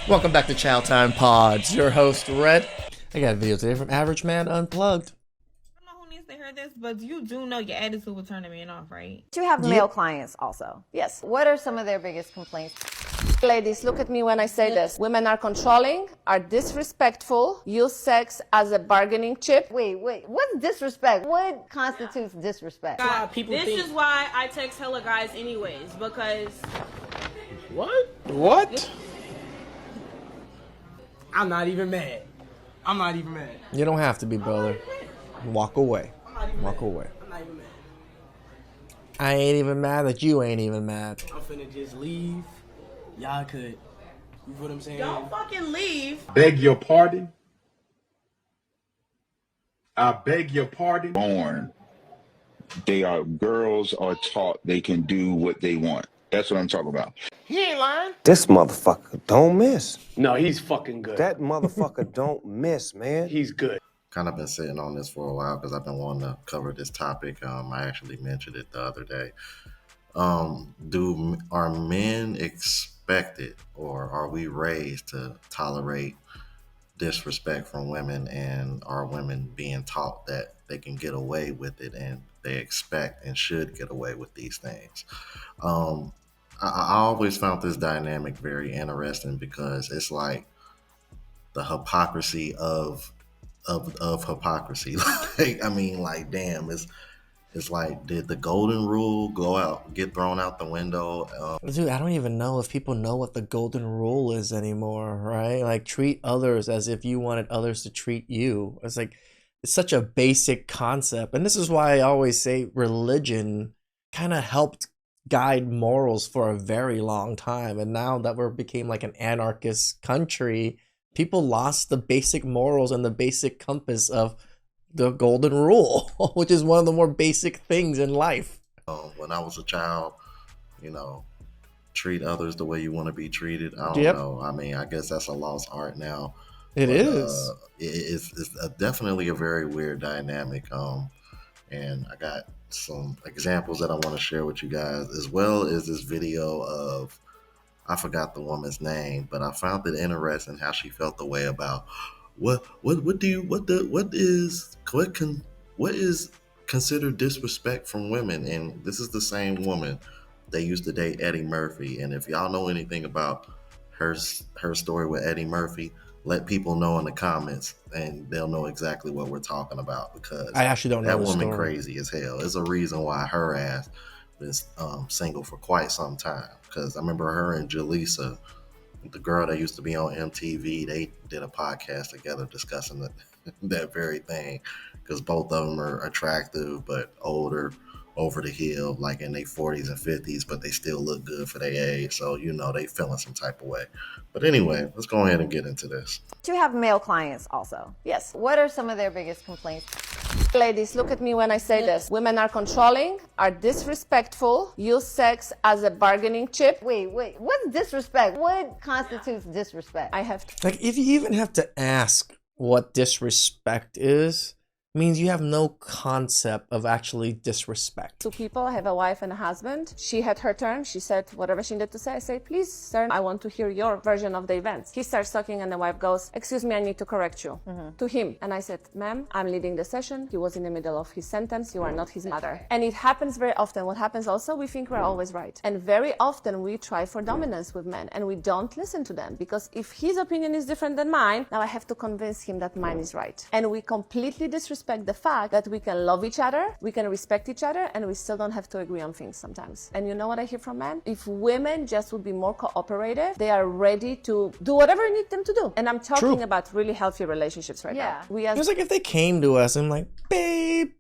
Welcome back to Chow Time Pods. Your host, Red. I got a video today from Average Man Unplugged. I don't know who needs to hear this, but you do know your attitude will turn a man off, right? You have male clients also. Yes. What are some of their biggest complaints? Ladies, look at me when I say this. Women are controlling, are disrespectful, use sex as a bargaining chip. Wait. What's disrespect? What constitutes disrespect? This is why I text hella guys anyways, because... What? I'm not even mad. You don't have to be, brother. Walk away. Walk away. I'm not even mad. I ain't even mad that you ain't even mad. I'm finna just leave. Y'all could. You know what I'm saying? Don't fucking leave. Beg your pardon. I beg your pardon. Born. Girls are taught they can do what they want. That's what I'm talking about. He ain't lying. This motherfucker don't miss. No, he's fucking good. That motherfucker don't miss, man. He's good. Kind of been sitting on this for a while because I've been wanting to cover this topic. I actually mentioned it the other day. Are men expected, or are we raised to tolerate disrespect from women, and are women being taught that they can get away with it and they expect and should get away with these things? I always found this dynamic very interesting because it's like the hypocrisy of hypocrisy. Damn, it's like, did the golden rule get thrown out the window? Dude, I don't even know if people know what the golden rule is anymore, right? Like, treat others as if you wanted others to treat you. It's like, it's such a basic concept. And this is why I always say religion kind of helped guide morals for a very long time. And now that we became like an anarchist country, people lost the basic morals and the basic compass of the golden rule, which is one of the more basic things in life. When I was a child, treat others the way you want to be treated. I don't know. I mean, I guess that's a lost art now. It is. It's definitely a very weird dynamic. And I got some examples that I want to share with you guys, as well as this video of, I forgot the woman's name, but I found it interesting how she felt the way about what is considered disrespect from women. And this is the same woman that used to date Eddie Murphy. And if y'all know anything about her story with Eddie Murphy, let people know in the comments and they'll know exactly what we're talking about, because I actually don't know that the woman story. Crazy as hell. There's a reason why her ass been single for quite some time, because I remember her and Jaleesa, the girl that used to be on MTV, they did a podcast together discussing that very thing, because both of them are attractive but older, over the hill, like in their 40s and 50s, but they still look good for their age. So, they feeling some type of way. But anyway, let's go ahead and get into this. You have male clients also. Yes. What are some of their biggest complaints? Ladies, look at me when I say this. Women are controlling, are disrespectful, use sex as a bargaining chip. Wait. What's disrespect? What constitutes disrespect? I have to. Like, if you even have to ask what disrespect is, means you have no concept of actually disrespect. Two people, I have a wife and a husband. She had her turn. She said whatever she needed to say. I say, please, sir, I want to hear your version of the events. He starts talking and the wife goes, excuse me, I need to correct you. To him. And I said, ma'am, I'm leading the session. He was in the middle of his sentence. You are not his mother. And it happens very often. What happens also, we think we're always right. And very often we try for dominance with men and we don't listen to them, because if his opinion is different than mine, now I have to convince him that mine is right. And we completely disrespect the fact that we can love each other, we can respect each other, and we still don't have to agree on things sometimes. And you know what I hear from men? If women just would be more cooperative, they are ready to do whatever you need them to do. And I'm talking about really healthy relationships right now. It was like if they came to us and like, babe,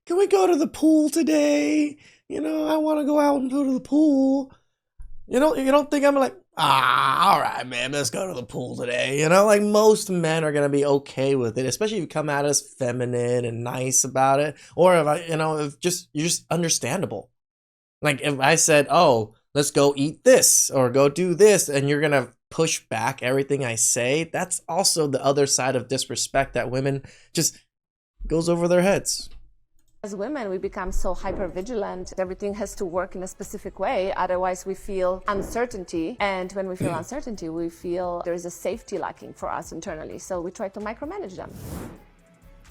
can we go to the pool today? I want to go out and go to the pool. You don't think I'm like, all right, man, let's go to the pool today. Like, most men are going to be okay with it, especially if you come out as feminine and nice about it. Or if you're just understandable. Like, if I said, oh, let's go eat this or go do this, and you're going to push back everything I say, that's also the other side of disrespect that women just goes over their heads. As women, we become so hyper vigilant. Everything has to work in a specific way. Otherwise, we feel uncertainty. And when we feel uncertainty, we feel there is a safety lacking for us internally. So we try to micromanage them.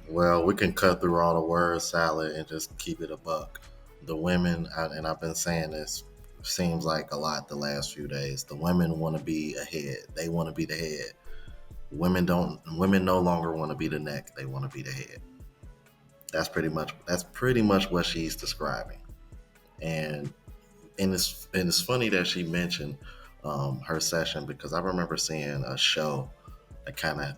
Well, we can cut through all the word salad and just keep it a buck. The women, and I've been saying this, seems like a lot the last few days. The women want to be ahead. They want to be the head. Women no longer want to be the neck. They want to be the head. That's pretty much what she's describing. And it's funny that she mentioned her session, because I remember seeing a show that kind of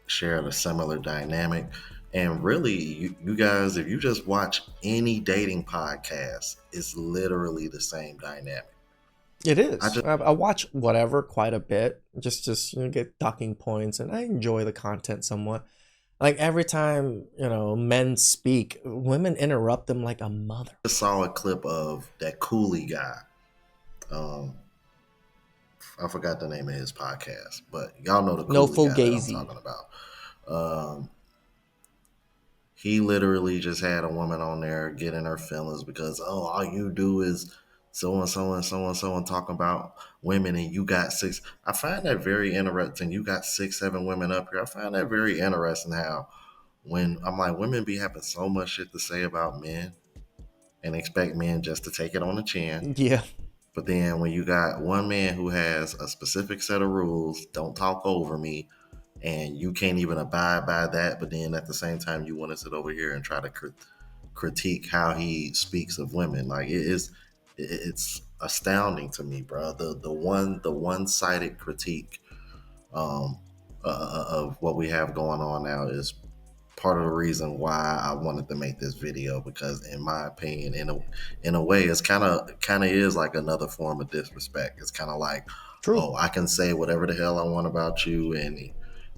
shared a similar dynamic. And really, you guys, if you just watch any dating podcast, it's literally the same dynamic. It is. I watch whatever quite a bit, just get talking points, and I enjoy the content somewhat. Like every time, men speak, women interrupt them like a mother. I saw a clip of that Cooley guy. I forgot the name of his podcast, but y'all know the Cooley guy that I'm talking about. He literally just had a woman on there getting her feelings because, all you do is so-and-so and so-and-so and talking about women, and you got 6. I find that very interesting. You got 6, 7 women up here. I find that very interesting how when I'm like, women be having so much shit to say about men and expect men just to take it on the chin. Yeah. But then when you got one man who has a specific set of rules, don't talk over me, and you can't even abide by that, but then at the same time you want to sit over here and try to critique how he speaks of women. Like it's astounding to me, bro. The one-sided critique of what we have going on now is part of the reason why I wanted to make this video, because in my opinion, in a way, it's kind of is like another form of disrespect. It's kind of like, True. I can say whatever the hell I want about you,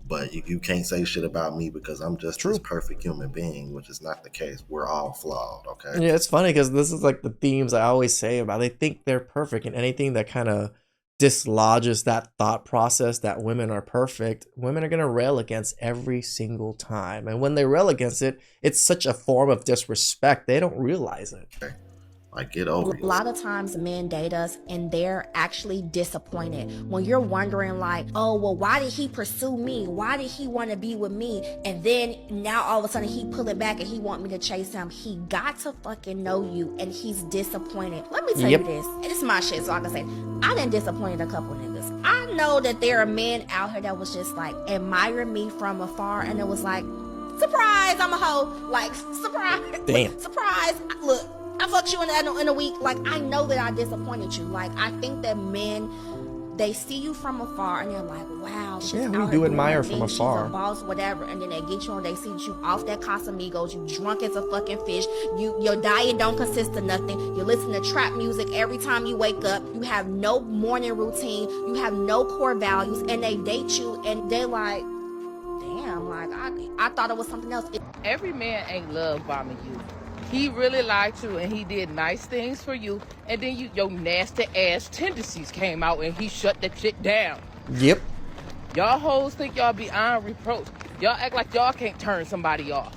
but you can't say shit about me because I'm just this perfect human being, which is not the case. We're all flawed, okay? Yeah, it's funny because this is like the themes I always say about. They think they're perfect, and anything that kind of dislodges that thought process that women are perfect, women are going to rail against every single time. And when they rail against it, it's such a form of disrespect. They don't realize it. Okay. Like, get over it. A lot of times men date us and they're actually disappointed. When you're wondering like, oh, well, why did he pursue me? Why did he want to be with me? And then now all of a sudden he pull it back and he want me to chase him. He got to fucking know you and he's disappointed. Let me tell you this. And this is my shit, so I can say, I done disappointed a couple niggas. I know that there are men out here that was just like admire me from afar, and it was like, surprise, I'm a hoe. Like, surprise. Damn. Surprise. Look, I fucked you in a week. Like, I know that I disappointed you. Like, I think that men, they see you from afar and they're like, wow, she's Yeah, we out do here admire doing from things, afar. she's a boss, whatever. And then they get you and they see you off that Casamigos, you drunk as a fucking fish, your diet don't consist of nothing, you listen to trap music every time you wake up, you have no morning routine, you have no core values, and they date you and they're like, damn, like, I thought it was something else. Every man ain't love bombing you. He really liked you and he did nice things for you, and then your nasty ass tendencies came out and he shut that shit down. Yep. Y'all hoes think y'all beyond reproach. Y'all act like y'all can't turn somebody off.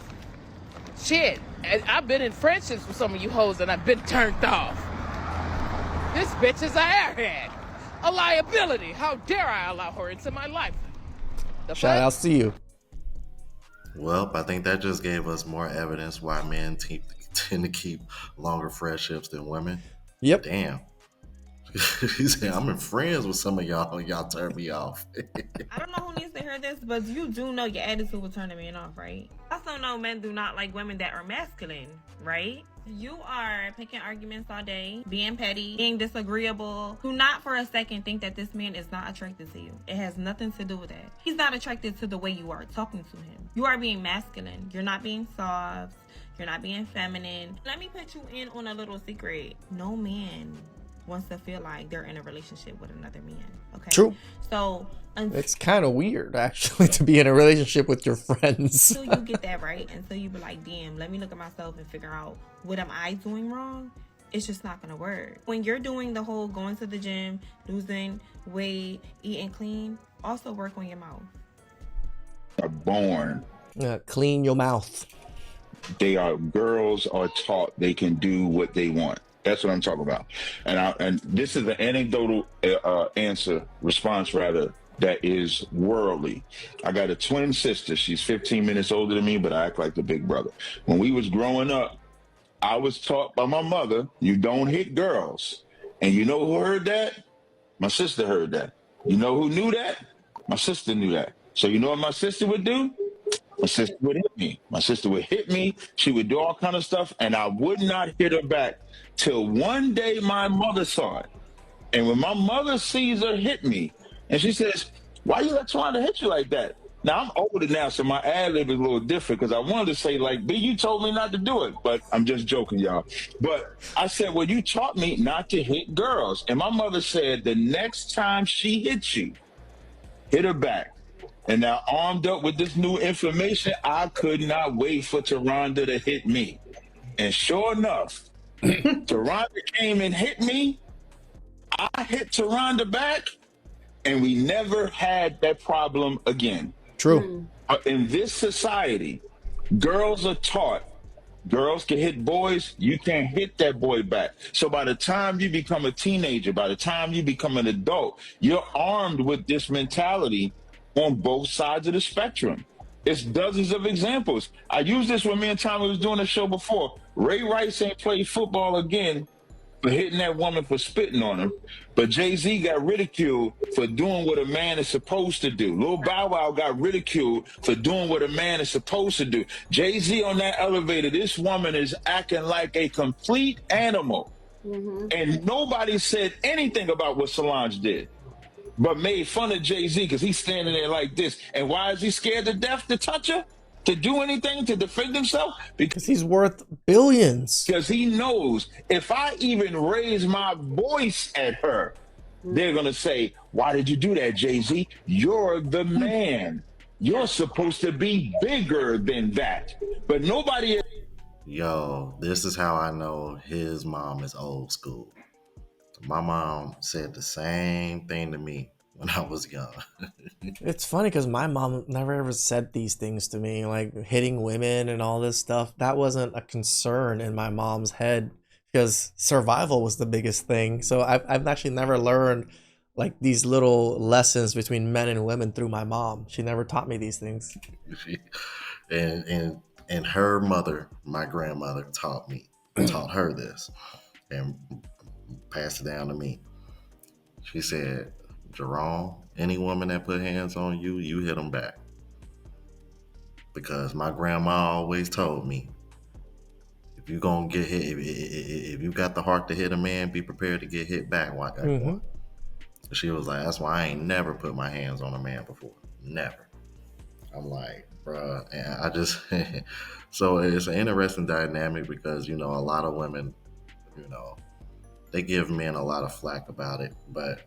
Shit, I've been in friendships with some of you hoes and I've been turned off. This bitch is an airhead, a liability. How dare I allow her into my life? Shout out to you. Well, I think that just gave us more evidence why men tend to keep longer friendships than women. Yep. Damn. He said, I'm in friends with some of y'all and y'all turn me off. I don't know who needs to hear this, but you do know your attitude will turn a man off, right? Also know men do not like women that are masculine, right? You are picking arguments all day, being petty, being disagreeable. Do not for a second think that this man is not attracted to you. It has nothing to do with that. He's not attracted to the way you are talking to him. You are being masculine. You're not being soft. You're not being feminine. Let me put you in on a little secret. No man wants to feel like they're in a relationship with another man. Okay. True. So it's kind of weird actually to be in a relationship with your friends. Until you get that right, until you be like, damn, let me look at myself and figure out what am I doing wrong. It's just not gonna work. When you're doing the whole going to the gym, losing weight, eating clean, also work on your mouth. Born. Clean your mouth. Girls are taught they can do what they want. That's what I'm talking about. And this is an anecdotal response rather, that is worldly. I got a twin sister. She's 15 minutes older than me, but I act like the big brother. When we was growing up, I was taught by my mother, you don't hit girls. And you know who heard that? My sister heard that. You know who knew that? My sister knew that. So you know what my sister would do? My sister would hit me. My sister would hit me. She would do all kind of stuff, and I would not hit her back till one day my mother saw it. And when my mother sees her hit me, and she says, "Why you let Tawanda hit you like that?" Now I'm older now, so my ad lib is a little different because I wanted to say like, "B, you told me not to do it," but I'm just joking, y'all. But I said, "Well, you taught me not to hit girls," and my mother said, "The next time she hits you, hit her back." And now, armed up with this new information, I could not wait for Tawanda to hit me. And sure enough, Tawanda came and hit me. I hit Tawanda back, and we never had that problem again. True. In this society, girls are taught girls can hit boys, you can't hit that boy back. So by the time you become a teenager, by the time you become an adult, you're armed with this mentality on both sides of the spectrum. It's dozens of examples. I used this when me and Tommy was doing a show before. Ray Rice ain't played football again for hitting that woman for spitting on him, but Jay-Z got ridiculed for doing what a man is supposed to do. Lil Bow Wow got ridiculed for doing what a man is supposed to do. Jay-Z on that elevator, this woman is acting like a complete animal. And nobody said anything about what Solange did, but made fun of Jay-Z because he's standing there like this. And why is he scared to death to touch her? To do anything to defend himself? Because he's worth billions. Because he knows if I even raise my voice at her, they're going to say, "Why did you do that, Jay-Z? You're the man. You're supposed to be bigger than that." But nobody... Yo, this is how I know his mom is old school. My mom said the same thing to me when I was young. It's funny because my mom never ever said these things to me, like hitting women and all this stuff. That wasn't a concern in my mom's head because survival was the biggest thing. So I've actually never learned like these little lessons between men and women through my mom. She never taught me these things. And her mother, my grandmother, taught her this and passed it down to me. She said, "Jerome, any woman that put hands on you, you hit them back." Because my grandma always told me, if you gonna get hit, if you got the heart to hit a man, be prepared to get hit back. She was like, "That's why I ain't never put my hands on a man before. Never." I'm like, bruh, and I just, so it's an interesting dynamic because, you know, a lot of women, you know, they give men a lot of flack about it, but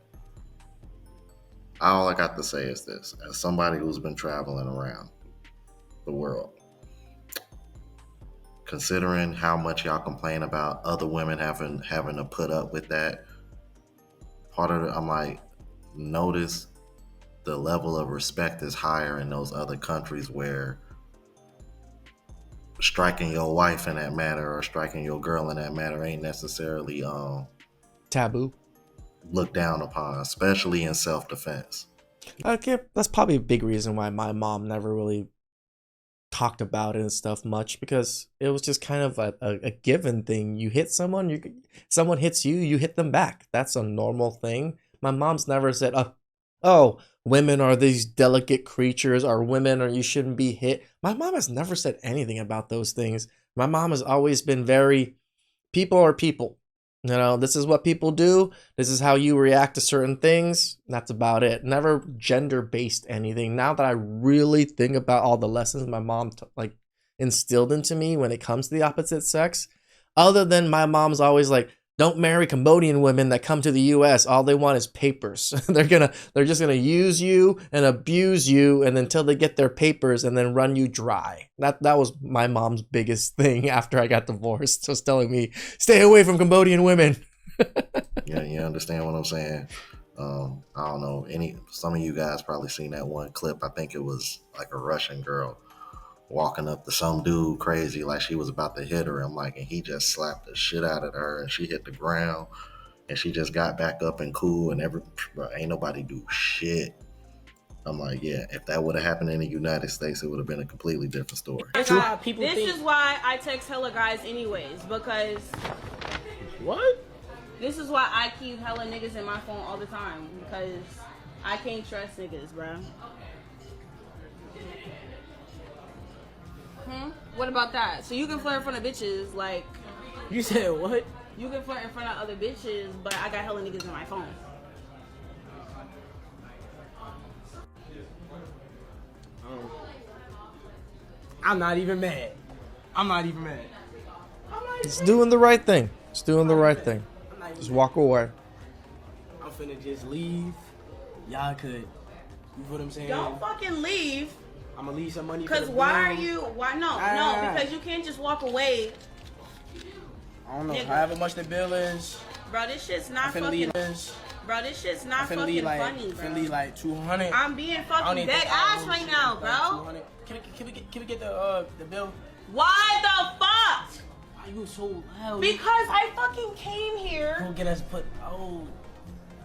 all I got to say is this: as somebody who's been traveling around the world, considering how much y'all complain about other women having to put up with that, part of it, I'm like, notice the level of respect is higher in those other countries where striking your wife in that manner or striking your girl in that manner ain't necessarily Taboo. Looked down upon, especially in self-defense. Okay, that's probably a big reason why my mom never really talked about it and stuff much, because it was just kind of a given thing. You hit someone, someone hits you, you hit them back. That's a normal thing. My mom's never said, "Oh, women are these delicate creatures," or "Women or you shouldn't be hit." My mom has never said anything about those things. My mom has always been very, people are people. You know, this is what people do. This is how you react to certain things. That's about it. Never gender-based anything. Now that I really think about all the lessons my mom instilled into me when it comes to the opposite sex, other than my mom's always like, "Don't marry Cambodian women that come to the US. All they want is papers." They're just gonna use you and abuse you and until they get their papers and then run you dry. That was my mom's biggest thing after I got divorced. Just telling me, stay away from Cambodian women. Yeah, you understand what I'm saying? I don't know, some of you guys probably seen that one clip. I think it was like a Russian girl walking up to some dude crazy like she was about to hit her. I'm like, and he just slapped the shit out of her and she hit the ground and she just got back up and cool and bro, ain't nobody do shit. I'm like, yeah, if that would have happened in the United States, it would have been a completely different story. This is why I text hella guys anyways, because What? this is why I keep hella niggas in my phone all the time, because I can't trust niggas, bro. What about that? So you can flirt in front of bitches, like... You said what? You can flirt in front of other bitches, but I got hella niggas in my phone. I'm not even mad. I'm not even mad. It's doing the right thing. It's doing the right thing. Just walk away. I'm finna just leave. Y'all could, you know what I'm saying? Don't fucking leave. I'm gonna leave some money for Because the why are bills. you... Why? No, because you can't just walk away. I don't know, Nigga. however much the bill is. Bro, this shit's not I'm finna fucking... leave this. Bro, this shit's not I'm finna fucking leave like, funny, bro. finna leave like 200. I'm being I don't fucking even dead think I ass owe right shit, now, like bro. 200. Can we get the bill? Why the fuck? Why you so loud? Because I fucking came here. Don't get us put. Oh,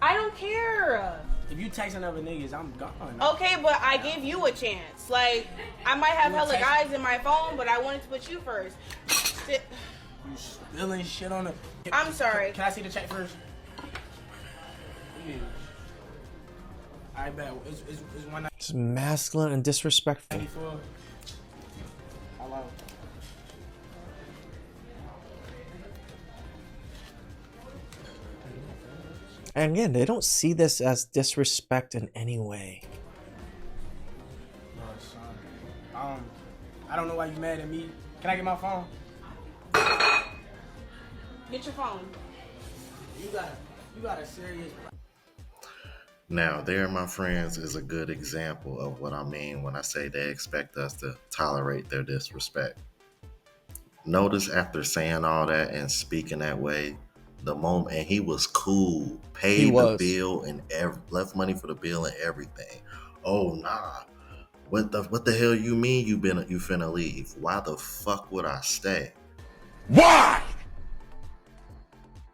I don't care. if you text another niggas, I'm gone. Okay, but I gave you a chance. Like, I might have You hella text- guys in my phone, but I wanted to put you first. Shit. You spilling shit on the. I'm sorry. Can I see the check first? Yeah. I bet it's one It's masculine and disrespectful. 94. Hello. And again, they don't see this as disrespect in any way. No, son. I don't know why you mad at me. Can I get my phone? Get your phone. You got a serious. Now, there, my friends, is a good example of what I mean when I say they expect us to tolerate their disrespect. Notice after saying all that and speaking that way, the moment, and he was cool, paid the bill and left money for the bill and everything. Oh nah, what the hell you mean you finna leave? Why the fuck would I stay? Why?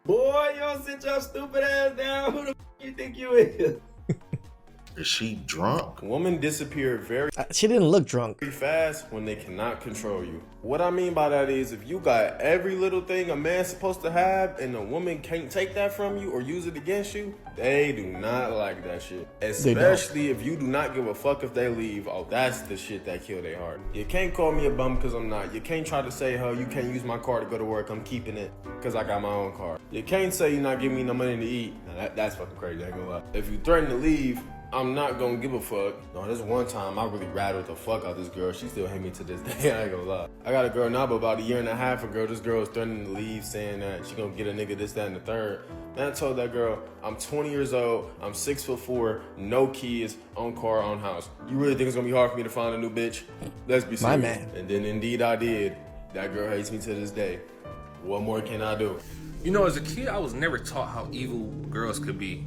Boy, you don't sit your stupid ass down. Who the f you think you is? Is she drunk? Women disappear very She didn't look drunk. fast when they cannot control you. What I mean by that is if you got every little thing a man's supposed to have and a woman can't take that from you or use it against you, they do not like that shit. Especially if you do not give a fuck if they leave. Oh, that's the shit that kill their heart. You can't call me a bum because I'm not. You can't try to say, oh, you can't use my car to go to work. I'm keeping it because I got my own car. You can't say you're not giving me no money to eat. Now, that's fucking crazy, I ain't gonna lie. If you threaten to leave, I'm not gonna give a fuck. No, this one time I really rattled the fuck out this girl. She still hate me to this day, I ain't gonna lie. I got a girl now, but about a year and a half ago, this girl was threatening to leave, saying that she gonna get a nigga this, that, and the third. And I told that girl, I'm 20 years old, I'm 6'4", no kids, own car, own house. You really think it's gonna be hard for me to find a new bitch? Let's be serious. My man. And then indeed I did. That girl hates me to this day. What more can I do? You know, as a kid, I was never taught how evil girls could be.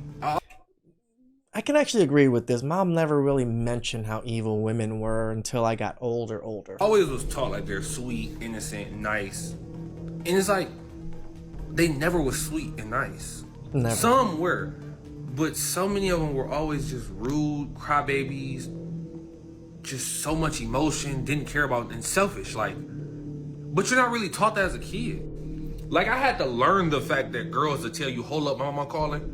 I can actually agree with this. Mom never really mentioned how evil women were until I got older. Always was taught like they're sweet, innocent, nice. And it's like, they never was sweet and nice. Never. Some were, but so many of them were always just rude, crybabies, just so much emotion, didn't care about, and selfish. Like, but you're not really taught that as a kid. Like, I had to learn the fact that girls to tell you, hold up, mama calling.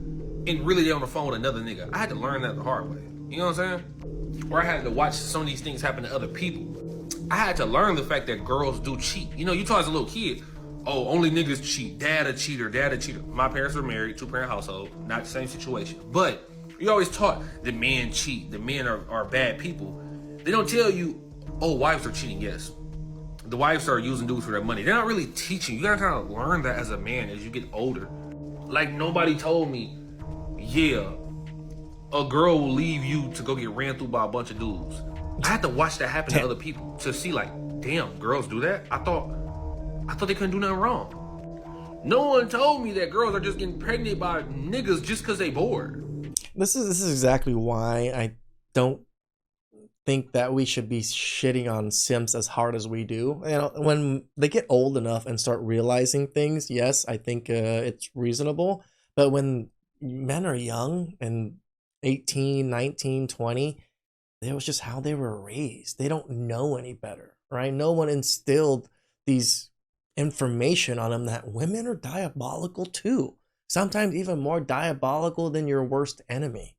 And really they're on the phone with another nigga. I had to learn that the hard way. You know what I'm saying? Or I had to watch some of these things happen to other people. I had to learn the fact that girls do cheat. You know, you taught as a little kid, oh, only niggas cheat. Dad a cheater, dad a cheater. My parents were married, 2-parent household, not the same situation. But you always taught the men cheat, the men are bad people. They don't tell you, oh, wives are cheating, yes. The wives are using dudes for their money. They're not really teaching. You gotta kind of learn that as a man as you get older. Like, nobody told me, yeah, a girl will leave you to go get ran through by a bunch of dudes. I had to watch that happen to other people to see, like, damn, girls do that? I thought they couldn't do nothing wrong. No one told me that girls are just getting pregnant by niggas just because they bored. This is exactly why I don't think that we should be shitting on simps as hard as we do. You know, when they get old enough and start realizing things, yes, I think it's reasonable. But when men are young and 18, 19, 20, it was just how they were raised. They don't know any better, right? No one instilled these information on them that women are diabolical too. Sometimes even more diabolical than your worst enemy,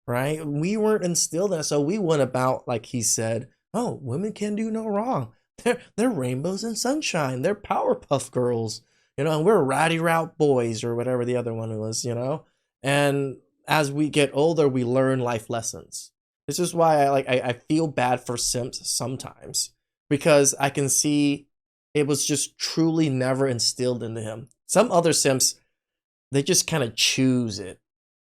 right? We weren't instilled in it, so we went about, like he said, oh, women can do no wrong. They're rainbows and sunshine. They're Powerpuff Girls, you know, and we're Ratty Route Boys or whatever the other one was, you know. And as we get older, we learn life lessons. This is why I feel bad for simps sometimes, because I can see it was just truly never instilled into him. Some other simps, they just kind of choose it.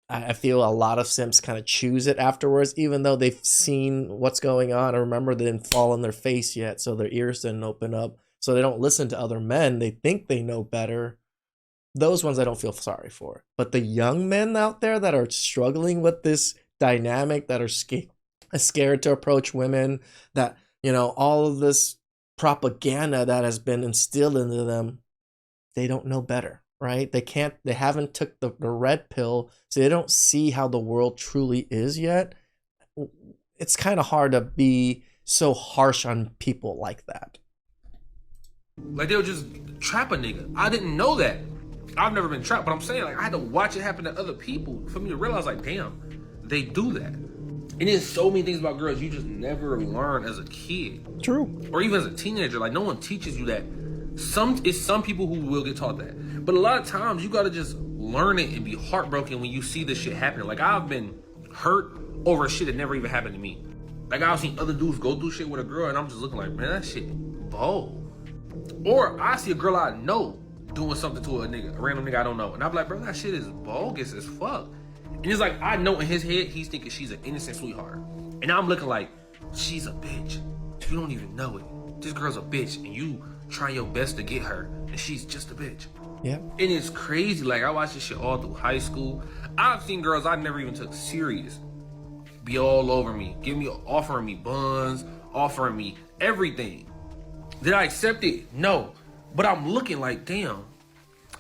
I feel a lot of simps kind of choose it afterwards, even though they've seen what's going on. I remember they didn't fall on their face yet, so their ears didn't open up. So they don't listen to other men. They think they know better. Those ones I don't feel sorry for. But the young men out there that are struggling with this dynamic, that are scared to approach women, that, you know, all of this propaganda that has been instilled into them, they don't know better, right? They haven't took the red pill, so they don't see how the world truly is yet. It's kind of hard to be so harsh on people like that. Like, they'll just trap a nigga. I didn't know that. I've never been trapped, but I'm saying, like, I had to watch it happen to other people for me to realize, like, damn, they do that. And there's so many things about girls you just never learn as a kid. True. Or even as a teenager. Like, no one teaches you that. It's some people who will get taught that. But a lot of times, you gotta just learn it and be heartbroken when you see this shit happening. Like, I've been hurt over shit that never even happened to me. Like, I've seen other dudes go through shit with a girl, and I'm just looking like, man, that shit bold. Or I see a girl I know doing something to a random nigga I don't know. And I'm like, bro, that shit is bogus as fuck. And it's like, I know in his head, he's thinking she's an innocent sweetheart. And I'm looking like, she's a bitch. You don't even know it. This girl's a bitch, and you try your best to get her, and she's just a bitch. Yeah. And it's crazy. Like, I watched this shit all through high school. I've seen girls I never even took serious be all over me, offering me buns, offering me everything. Did I accept it? No. But I'm looking like, damn,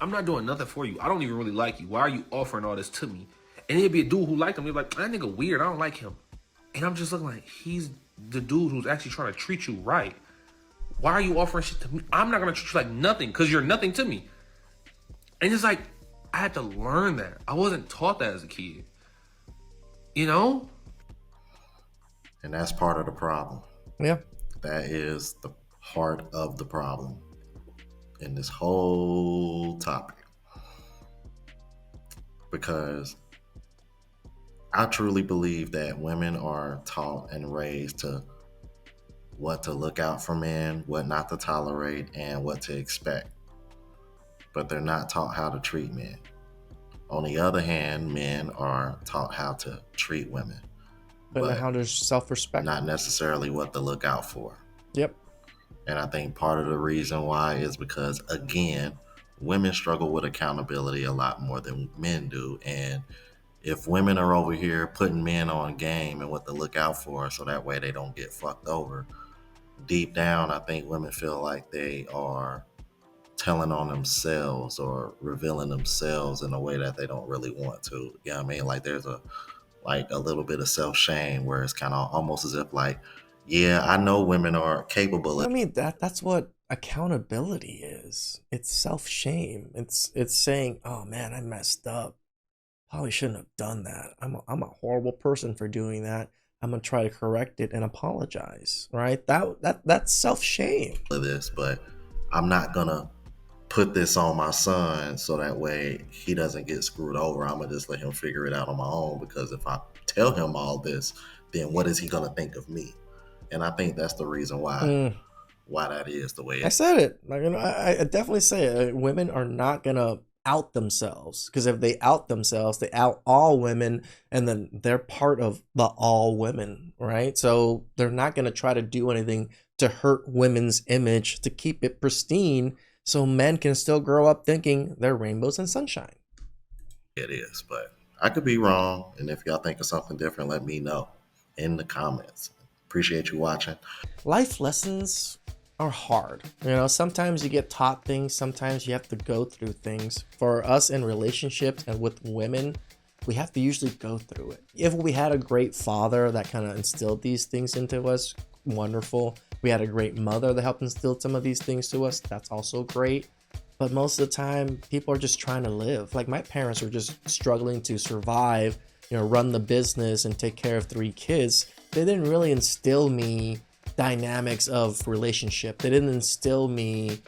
I'm not doing nothing for you. I don't even really like you. Why are you offering all this to me? And it'd be a dude who liked him. He'd be like, that nigga weird. I don't like him. And I'm just looking like, he's the dude who's actually trying to treat you right. Why are you offering shit to me? I'm not going to treat you like nothing because you're nothing to me. And it's like, I had to learn that. I wasn't taught that as a kid. You know? And that's part of the problem. Yeah. That is the heart of the problem in this whole topic. Because I truly believe that women are taught and raised to what to look out for men, what not to tolerate, and what to expect. But they're not taught how to treat men. On the other hand, men are taught how to treat women. But how to self-respect. Not necessarily what to look out for. Yep. And I think part of the reason why is because, again, women struggle with accountability a lot more than men do. And if women are over here putting men on game and what to look out for so that way they don't get fucked over, deep down, I think women feel like they are telling on themselves or revealing themselves in a way that they don't really want to. You know what I mean? Like, there's a little bit of self-shame where it's kind of almost as if like, yeah, I know women are capable of. I mean, that's what accountability is. It's self-shame. It's saying, oh man, I messed up. Probably shouldn't have done that. I'm a horrible person for doing that. I'm gonna try to correct it and apologize. Right? That's self-shame. This, but I'm not gonna put this on my son so that way he doesn't get screwed over. I'm gonna just let him figure it out on my own, because if I tell him all this, then what is he gonna think of me? And I think that's the reason why that is the way it is. I said it. Like, you know, I definitely say it. Women are not gonna out themselves, because if they out themselves, they out all women, and then they're part of the all women, right? So they're not gonna try to do anything to hurt women's image to keep it pristine, so men can still grow up thinking they're rainbows and sunshine. It is, but I could be wrong. And if y'all think of something different, let me know in the comments. Appreciate you watching. Life lessons are hard. You know, sometimes you get taught things, sometimes you have to go through things. For us in relationships and with women, we have to usually go through it. If we had a great father that kind of instilled these things into us, wonderful. We had a great mother that helped instill some of these things to us, that's also great. But most of the time, people are just trying to live. Like my parents were just struggling to survive, you know, run the business and take care of 3 kids. They didn't really instill me dynamics of relationship. They didn't instill me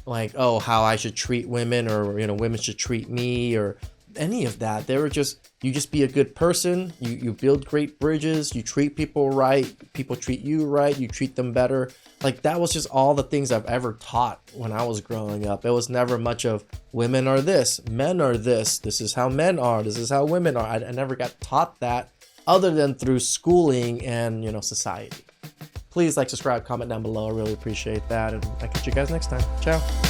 like, oh, how I should treat women, or, you know, women should treat me, or any of that. They were just, you just be a good person, you build great bridges, you treat people right, people treat you right, you treat them better. Like that was just all the things I've ever taught when I was growing up. It was never much of women are this, men are this is how men are, this is how women are. I never got taught that other than through schooling and, you know, society. Please like, subscribe, comment down below. I really appreciate that. And I'll catch you guys next time. Ciao.